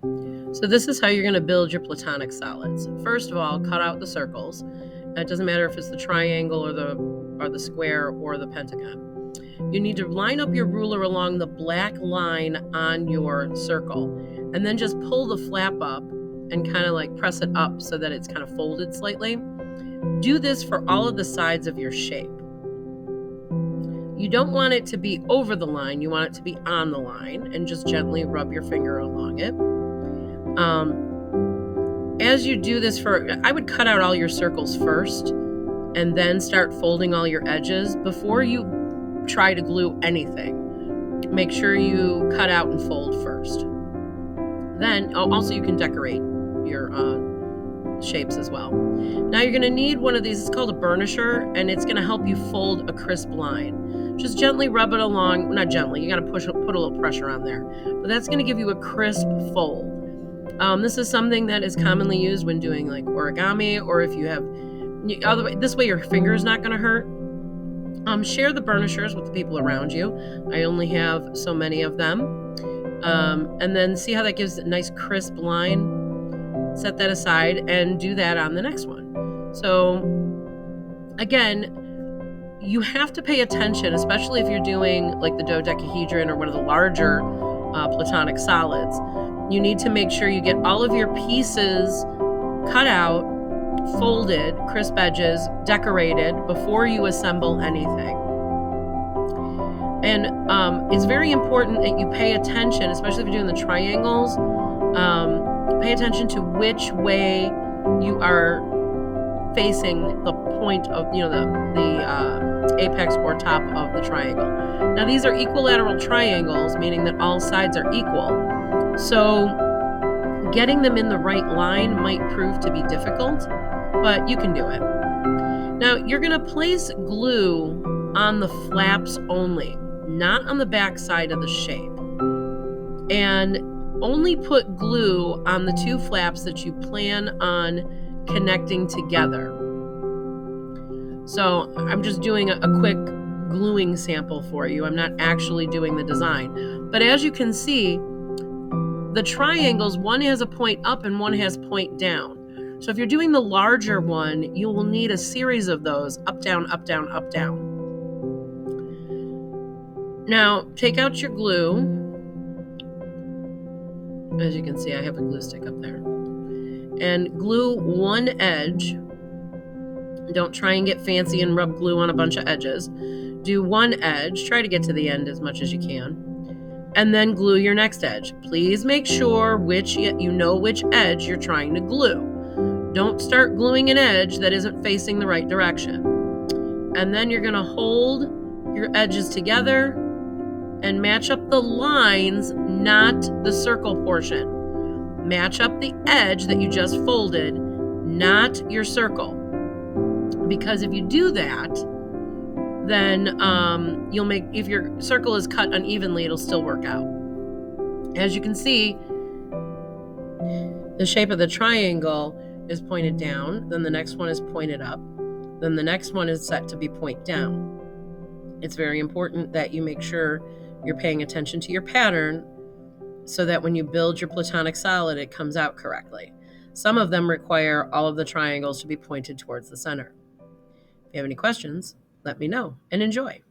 So this is how you're going to build your Platonic solids. First of all, cut out the circles. It doesn't matter if it's the triangle or the square or the pentagon. You need to line up your ruler along the black line on your circle, and then just pull the flap up and kind of like press it up so that it's kind of folded slightly. Do this for all of the sides of your shape. You don't want it to be over the line, you want it to be on the line, and just gently rub your finger along it. As you do this, I would cut out all your circles first and then start folding all your edges before you try to glue anything. Make sure you cut out and fold first. Then also you can decorate your shapes as well. Now you're going to need one of these. It's called a burnisher, and it's going to help you fold a crisp line. Just gently rub it along. Not gently, you got to put a little pressure on there, but that's going to give you a crisp fold. This is something that is commonly used when doing like origami, or if you have this way your finger is not going to hurt. Share the burnishers with the people around you. I only have so many of them. And then see how that gives a nice crisp line. Set that aside and do that on the next one. So again, you have to pay attention, especially if you're doing like the dodecahedron or one of the larger Platonic solids. You need to make sure you get all of your pieces cut out, folded, crisp edges, decorated before you assemble anything. And it's very important that you pay attention, especially if you're doing the triangles. Pay attention to which way you are facing the point of, the apex or top of the triangle. Now these are equilateral triangles, meaning that all sides are equal. So getting them in the right line might prove to be difficult, but you can do it. Now you're going to place glue on the flaps only, not on the back side of the shape. And only put glue on the two flaps that you plan on connecting together. So I'm just doing a quick gluing sample for you. I'm not actually doing the design. But as you can see, the triangles, one has a point up and one has point down. So if you're doing the larger one, you will need a series of those, up, down, up, down, up, down. Now, take out your glue. As you can see, I have a glue stick up there. And glue one edge. Don't try and get fancy and rub glue on a bunch of edges. Do one edge. Try to get to the end as much as you can. And then glue your next edge. Please make sure you know which edge you're trying to glue. Don't start gluing an edge that isn't facing the right direction. And then you're going to hold your edges together and match up the lines, not the circle portion. Match up the edge that you just folded, not your circle. Because if you do that, then if your circle is cut unevenly, it'll still work out. As you can see, the shape of the triangle is pointed down, then the next one is pointed up, then the next one is set to be point down. It's very important that you make sure you're paying attention to your pattern so that when you build your Platonic solid, it comes out correctly. Some of them require all of the triangles to be pointed towards the center. If you have any questions, let me know and enjoy.